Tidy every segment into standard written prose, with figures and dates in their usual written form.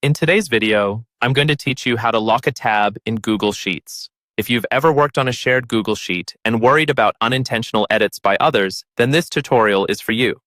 In today's video, I'm going to teach you how to lock a tab in Google Sheets. If you've ever worked on a shared Google Sheet and worried about unintentional edits by others, then this tutorial is for you.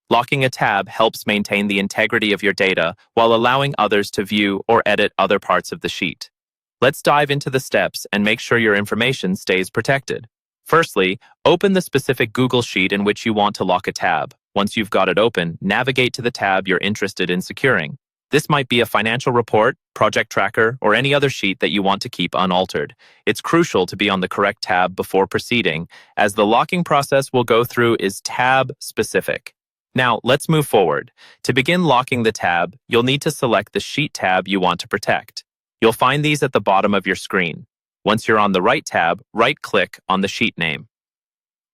Locking a tab helps maintain the integrity of your data while allowing others to view or edit other parts of the sheet. Let's dive into the steps and make sure your information stays protected. Firstly, open the specific Google Sheet in which you want to lock a tab. Once you've got it open, navigate to the tab you're interested in securing. This might be a financial report, project tracker, or any other sheet that you want to keep unaltered. It's crucial to be on the correct tab before proceeding, as the locking process we'll go through is tab-specific. Now, let's move forward. To begin locking the tab, you'll need to select the sheet tab you want to protect. You'll find these at the bottom of your screen. Once you're on the right tab, right-click on the sheet name.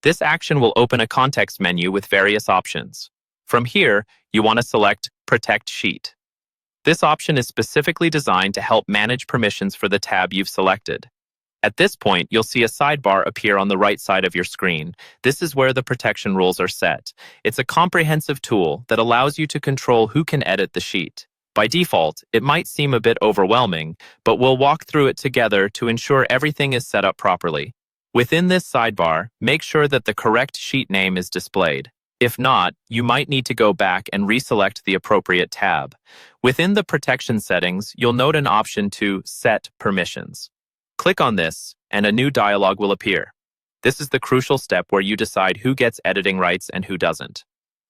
This action will open a context menu with various options. From here, you want to select Protect Sheet. This option is specifically designed to help manage permissions for the tab you've selected. At this point, you'll see a sidebar appear on the right side of your screen. This is where the protection rules are set. It's a comprehensive tool that allows you to control who can edit the sheet. By default, it might seem a bit overwhelming, but we'll walk through it together to ensure everything is set up properly. Within this sidebar, make sure that the correct sheet name is displayed. If not, you might need to go back and reselect the appropriate tab. Within the protection settings, you'll note an option to Set Permissions. Click on this, and a new dialog will appear. This is the crucial step where you decide who gets editing rights and who doesn't.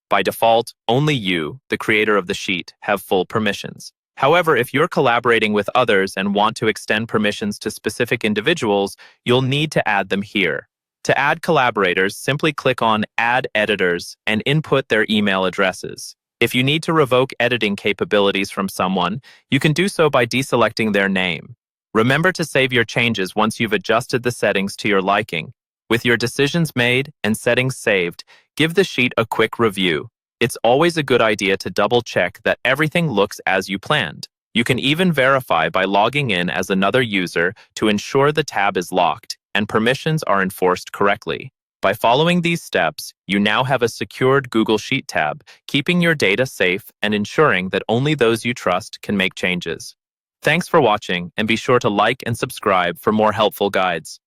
By default, only you, the creator of the sheet, have full permissions. However, if you're collaborating with others and want to extend permissions to specific individuals, you'll need to add them here. To add collaborators, simply click on Add Editors and input their email addresses. If you need to revoke editing capabilities from someone, you can do so by deselecting their name. Remember to save your changes once you've adjusted the settings to your liking. With your decisions made and settings saved, give the sheet a quick review. It's always a good idea to double-check that everything looks as you planned. You can even verify by logging in as another user to ensure the tab is locked and permissions are enforced correctly. By following these steps, you now have a secured Google Sheet tab, keeping your data safe and ensuring that only those you trust can make changes. Thanks for watching, and be sure to like and subscribe for more helpful guides.